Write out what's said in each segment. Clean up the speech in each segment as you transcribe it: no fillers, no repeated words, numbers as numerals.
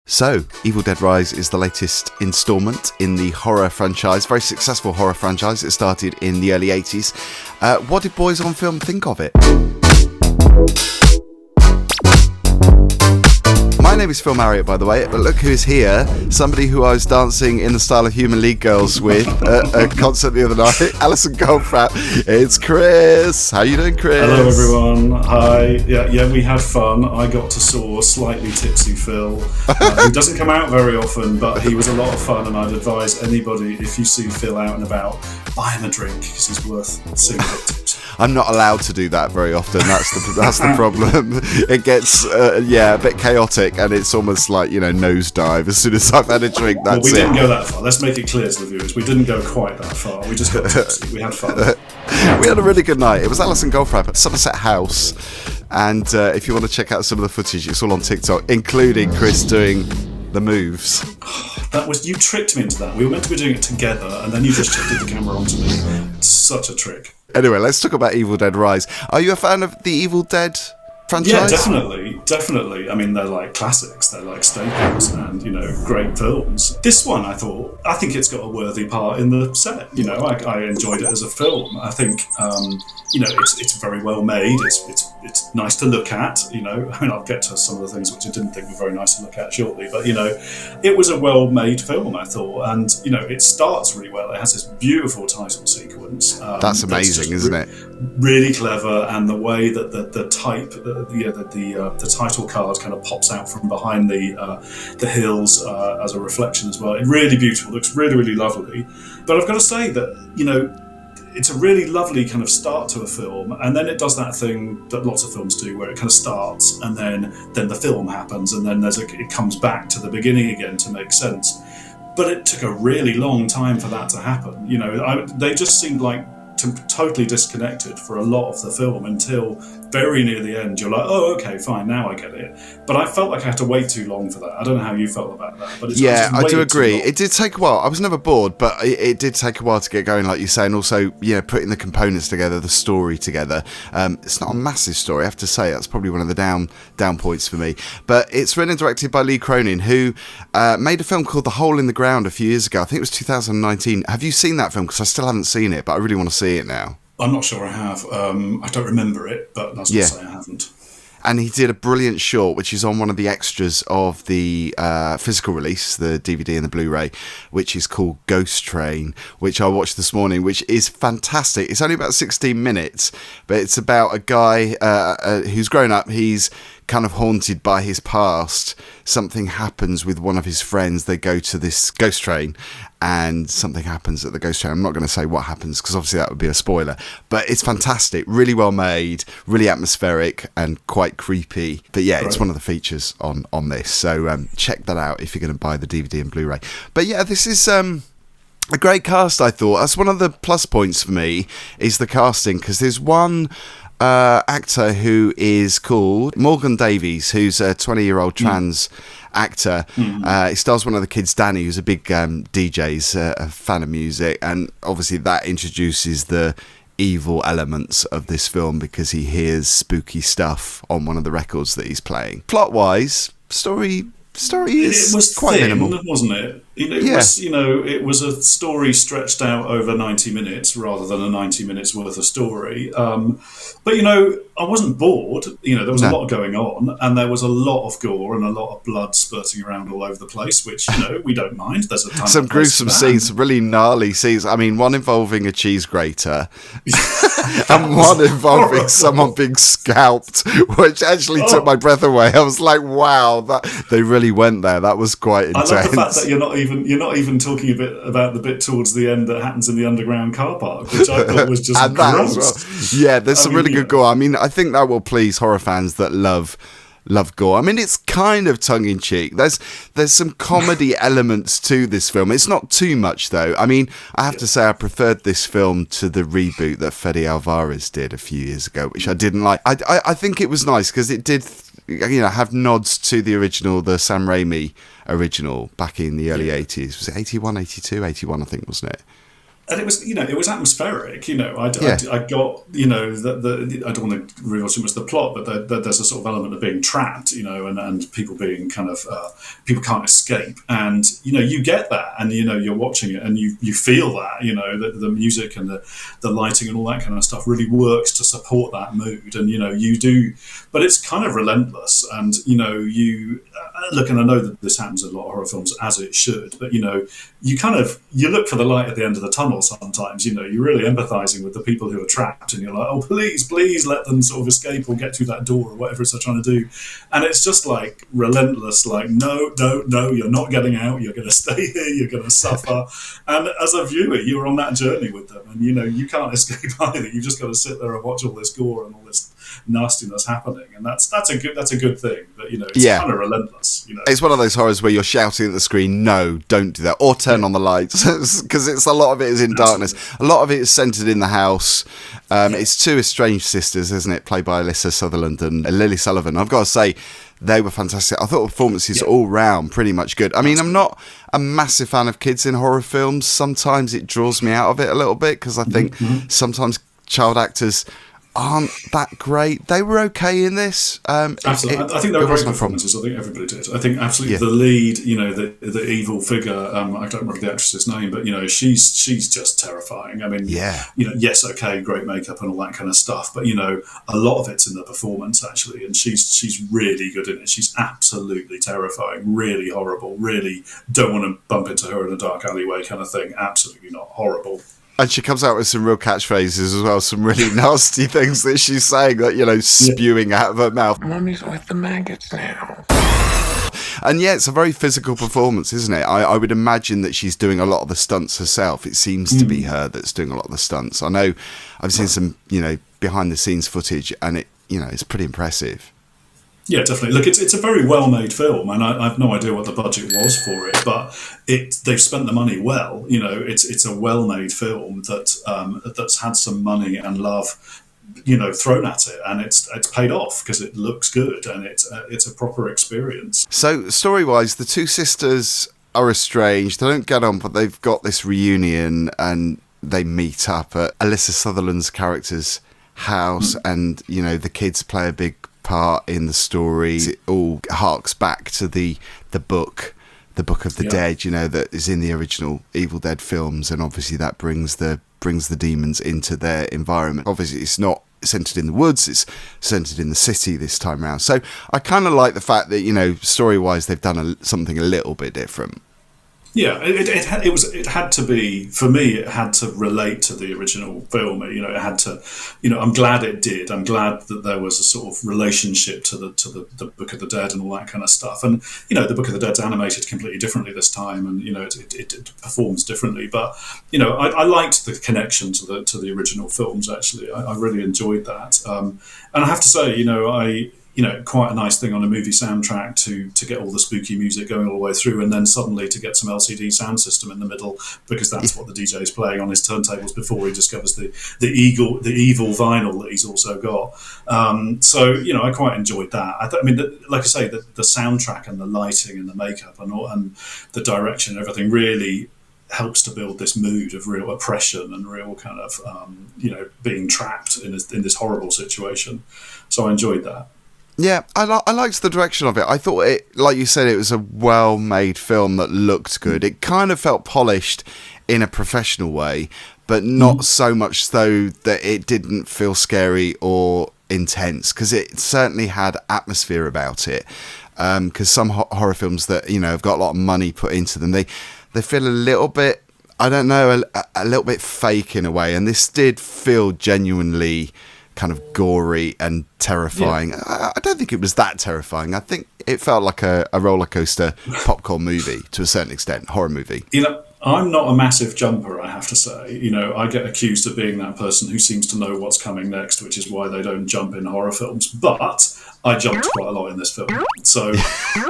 So, Evil Dead Rise is the latest instalment in the horror franchise, very successful horror franchise. It started in the early 80s. What did Boys on Film think of it? My name is Phil Marriott, by the way, but look who's here. Somebody who I was dancing in the style of Human League Girls with at a concert the other night, Alison Goldfrapp. It's Chris. How you doing, Chris? Hello, everyone. Hi. Yeah, we had fun. I got to saw slightly tipsy Phil, who doesn't come out very often, but he was a lot of fun, and I'd advise anybody, if you see Phil out and about, buy him a drink, because he's worth seeing a bit tipsy. I'm not allowed to do that very often. That's the problem. It gets a bit chaotic, and it's almost like, nosedive as soon as I've had a drink. That's we didn't go that far. Let's make it clear to the viewers. We didn't go quite that far. We just got tipsy. We had fun. We had a really good night. It was Alison Goldfrapp at Somerset House, and if you want to check out some of the footage, it's all on TikTok, including Chris doing the moves. You tricked me into that. We were meant to be doing it together, and then you just shifted the camera onto me. It's such a trick. Anyway, let's talk about Evil Dead Rise. Are you a fan of the Evil Dead franchise? Yeah, definitely. I mean, they're like classics. They're like staples, and great films. This one, I think it's got a worthy part in the set. I enjoyed it as a film. I think it's very well made. It's nice to look at. I'll get to some of the things which I didn't think were very nice to look at shortly. But it was a well-made film, I thought, and it starts really well. It has this beautiful title sequence. That's amazing, isn't it? Really clever, and the way that the title card kind of pops out from behind the hills as a reflection as well. It's really beautiful. Looks really, really lovely. But I've got to say that it's a really lovely kind of start to a film, and then it does that thing that lots of films do, where it kind of starts, and then the film happens, and then it comes back to the beginning again to make sense. But it took a really long time for that to happen. They just seemed like totally disconnected for a lot of the film until very near the end. You're like, oh, okay, fine, now I get it. But I felt like I had to wait too long for that. I don't know how you felt about that. But I do agree. It did take a while. I was never bored, but it did take a while to get going, like you say, and also, putting the components together, the story together. It's not a massive story, I have to say. That's probably one of the down points for me. But it's written and directed by Lee Cronin, who made a film called The Hole in the Ground a few years ago. I think it was 2019. Have you seen that film? Because I still haven't seen it, but I really want to see it now. I'm not sure I have. I don't remember it, but that's not to say I haven't. And he did a brilliant short, which is on one of the extras of the physical release, the DVD and the Blu-ray, which is called Ghost Train, which I watched this morning, which is fantastic. It's only about 16 minutes, but it's about a guy who's grown up. He's kind of haunted by his past. Something happens with one of his friends. They go to this ghost train, and something happens at the ghost train. I'm not going to say what happens, because obviously that would be a spoiler, but it's fantastic, really well made, really atmospheric, and quite creepy. But yeah, it's one of the features on this, so check that out if you're going to buy the DVD and Blu-ray. But yeah, this is a great cast, I thought. That's one of the plus points for me, is the casting, because there's one actor who is called Morgan Davies, who's a 20-year-old trans actor. He stars one of the kids, Danny, who's a big DJ, he's a fan of music, and obviously that introduces the evil elements of this film, because he hears spooky stuff on one of the records that he's playing. Plot-wise, story is it was quite thin, minimal, wasn't it? It was a story stretched out over 90 minutes rather than a 90 minutes worth of story. But I wasn't bored. There was a lot going on, and there was a lot of gore and a lot of blood spurting around all over the place, which we don't mind. There's a ton some of gruesome scenes, some really gnarly scenes. I mean, one involving a cheese grater, and one involving horrible. Someone being scalped, which actually took my breath away. I was like, wow, that they really went there. That was quite intense. I love the fact that you're not even talking a bit about the bit towards the end that happens in the underground car park, which I thought was just gross. Well. Yeah, there's some really good gore. I mean, I think that will please horror fans that love gore. I mean, it's kind of tongue-in-cheek. There's some comedy elements to this film. It's not too much, though. I mean, I have to say I preferred this film to the reboot that Fede Alvarez did a few years ago, which I didn't like. I think it was nice because it did have nods to the original, the Sam Raimi original back in the early 80s. Was it 81, 82? 81, I think, wasn't it? and it was, it was atmospheric. Yeah. I got, I don't want to reveal too much of the plot, but there's a sort of element of being trapped, and people being kind of, people can't escape. And, you get that, and, you're watching it and you feel that, the music and the lighting and all that kind of stuff really works to support that mood. And, you do, but it's kind of relentless. And, look, and I know that this happens in a lot of horror films, as it should, but, you look for the light at the end of the tunnel sometimes. You're really empathizing with the people who are trapped, and you're like, oh, please let them sort of escape or get through that door or whatever it's they're trying to do. And it's just like relentless, like, no, you're not getting out, you're going to stay here, you're going to suffer. And as a viewer, you're on that journey with them, and you can't escape either. You've just got to sit there and watch all this gore and all this nastiness happening, and that's a good thing. But it's kind of relentless. It's one of those horrors where you're shouting at the screen, no, don't do that, or turn on the lights, because it's a lot of it is in darkness. A lot of it is centered in the house. It's two estranged sisters, isn't it, played by Alyssa Sutherland and Lily Sullivan. I've got to say, they were fantastic. I thought the performances all round pretty much good. I mean, I'm not a massive fan of kids in horror films. Sometimes it draws me out of it a little bit, because I think sometimes child actors aren't that great. They were okay in this. Absolutely. I think they were great performances. I think everybody did. I think absolutely the lead, the evil figure, I don't remember the actress's name, but, she's just terrifying. I mean, yes, okay, great makeup and all that kind of stuff, but, a lot of it's in the performance, actually, and she's really good in it. She's absolutely terrifying, really horrible, really don't want to bump into her in a dark alleyway kind of thing. Absolutely not. Horrible. And she comes out with some real catchphrases as well, some really nasty things that she's saying, that, spewing out of her mouth. Mummy's with the maggots now. And it's a very physical performance, isn't it? I would imagine that she's doing a lot of the stunts herself. It seems to be her that's doing a lot of the stunts. I know I've seen some, behind the scenes footage, and it's pretty impressive. Yeah, definitely. Look, it's a very well-made film, and I have no idea what the budget was for it, but they've spent the money well. It's a well-made film that's had some money and love, thrown at it, and it's paid off because it looks good and it's a proper experience. So, story-wise, the two sisters are estranged. They don't get on, but they've got this reunion, and they meet up at Alyssa Sutherland's character's house, and the kids play a big part in the story. It all harks back to the book of the dead, that is in the original Evil Dead films, and obviously that brings the demons into their environment. Obviously it's not centered in the woods, it's centered in the city this time around. So I kind of like the fact that story wise they've done something a little bit different. Yeah, it had to be, for me, it had to relate to the original film. It had to, I'm glad it did. I'm glad that there was a sort of relationship to the Book of the Dead and all that kind of stuff. And, the Book of the Dead's animated completely differently this time, and, it performs differently. But, I liked the connection to the original films, actually. I really enjoyed that. And I have to say, quite a nice thing on a movie soundtrack to get all the spooky music going all the way through, and then suddenly to get some LCD sound system in the middle, because that's what the DJ is playing on his turntables before he discovers the evil vinyl that he's also got. I quite enjoyed that. Like I say, the soundtrack and the lighting and the makeup and the direction and everything really helps to build this mood of real oppression and real kind of being trapped in this horrible situation. So I enjoyed that. Yeah, I liked the direction of it. I thought it, like you said, it was a well-made film that looked good. It kind of felt polished in a professional way, but not so much so that it didn't feel scary or intense, because it certainly had atmosphere about it. Because some horror films that, have got a lot of money put into them, they feel a little bit, I don't know, a little bit fake in a way. And this did feel genuinely kind of gory and terrifying. I don't think it was that terrifying. I think it felt like a roller coaster popcorn movie to a certain extent, horror movie. I'm not a massive jumper, I have to say. I get accused of being that person who seems to know what's coming next, which is why they don't jump in horror films. But I jumped quite a lot in this film. So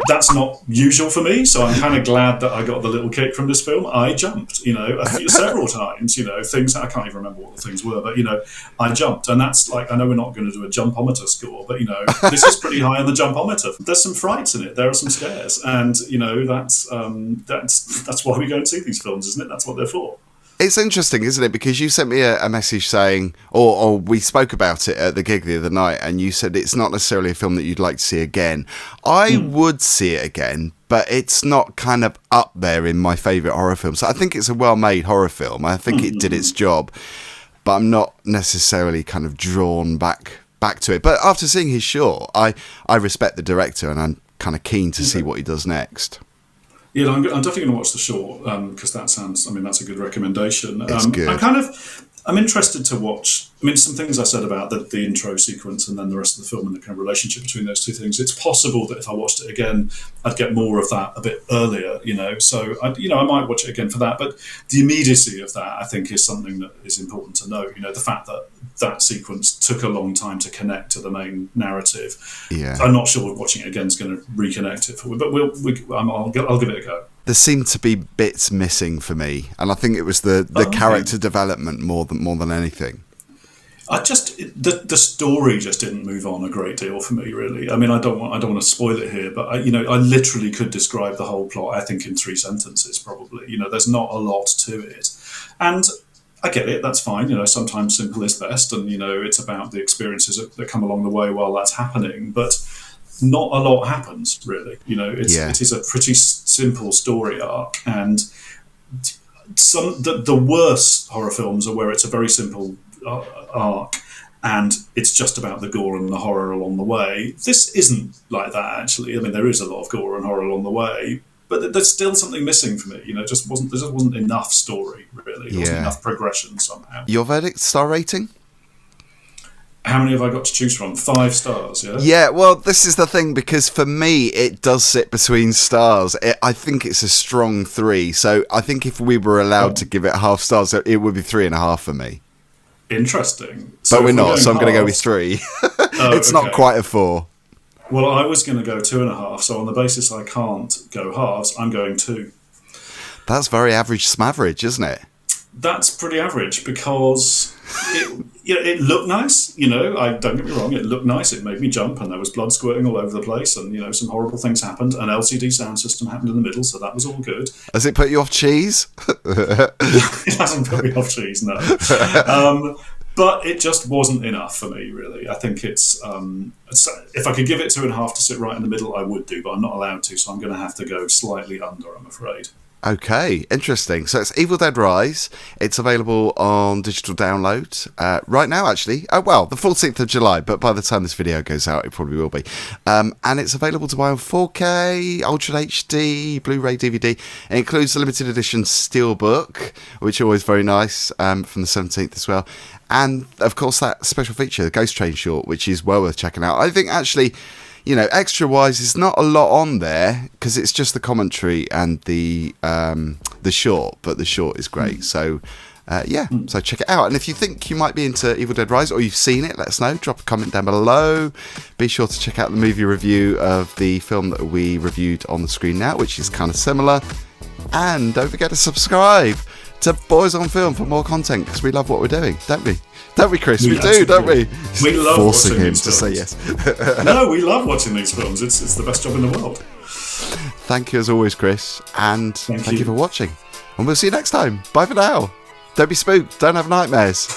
that's not usual for me. So I'm kind of glad that I got the little kick from this film. I jumped, several times, things, I can't even remember what the things were, but, I jumped. And that's like, I know we're not going to do a jumpometer score, but, this is pretty high on the jumpometer. There's some frights in it. There are some scares. And, that's why we go and see these films, isn't it? That's what they're for. It's interesting, isn't it? Because you sent me a message saying, or we spoke about it at the gig the other night, and you said it's not necessarily a film that you'd like to see again. I would see it again, but it's not kind of up there in my favourite horror films. I think it's a well-made horror film. I think it did its job, but I'm not necessarily kind of drawn back to it. But after seeing his short, I respect the director, and I'm kind of keen to see what he does next. Yeah, I'm definitely going to watch the short because that's a good recommendation. It's good. I'm interested to watch. I mean, some things I said about the intro sequence and then the rest of the film and the kind of relationship between those two things. It's possible that if I watched it again, I'd get more of that a bit earlier. So I might watch it again for that. But the immediacy of that, I think, is something that is important to note. The fact that sequence took a long time to connect to the main narrative. Yeah, I'm not sure watching it again is going to reconnect it for me, but I'll give it a go. There seemed to be bits missing for me, and I think it was the character development more than anything. The story just didn't move on a great deal for me, really. I mean, I don't want to spoil it here, but I literally could describe the whole plot, I think, in 3 sentences, probably. There's not a lot to it, and I get it. That's fine. Sometimes simple is best, and it's about the experiences that come along the way while that's happening, but not a lot happens, really. It is a pretty simple story arc, and the worst horror films are where it's a very simple arc and it's just about the gore and the horror along the way. This isn't like that, actually. I mean, there is a lot of gore and horror along the way, but there's still something missing for me. There just wasn't enough story, really. There wasn't enough progression somehow. Your verdict, star rating? How many have I got to choose from? 5 stars, yeah? Yeah, well, this is the thing, because for me, it does sit between stars. I think it's a strong 3, so I think if we were allowed to give it half stars, it would be 3.5 for me. Interesting. But we're not, so I'm going to go with 3. It's not quite a 4. Well, I was going to go 2.5, so on the basis I can't go halves, I'm going 2. That's very average smaverage, isn't it? That's pretty average because it looked nice. I don't get me wrong, it looked nice. It made me jump, and there was blood squirting all over the place, and some horrible things happened. An LCD sound system happened in the middle, so that was all good. Has it put you off cheese? It hasn't put me off cheese, no. But it just wasn't enough for me, really. I think it's if I could give it 2.5 to sit right in the middle, I would do, but I'm not allowed to, so I'm going to have to go slightly under, I'm afraid. Okay, interesting. So it's Evil Dead Rise. It's available on digital download right now, actually. Oh, well, the 14th of July, but by the time this video goes out, it probably will be. And it's available to buy on 4K, Ultra HD, Blu-ray, DVD. It includes the limited edition Steelbook, which is always very nice, from the 17th as well. And, of course, that special feature, the Ghost Train short, which is well worth checking out. I think, actually, extra-wise, there's not a lot on there because it's just the commentary and the short, but the short is great. So, so check it out. And if you think you might be into Evil Dead Rise or you've seen it, let us know. Drop a comment down below. Be sure to check out the movie review of the film that we reviewed on the screen now, which is kind of similar. And don't forget to subscribe to Boys on Film for more content because we love what we're doing, don't we? Don't we, Chris? We do, don't we? We love forcing watching him these to films. say yes. No, we love watching these films. It's the best job in the world. Thank you as always, Chris, and thank you for watching. And we'll see you next time. Bye for now. Don't be spooked. Don't have nightmares.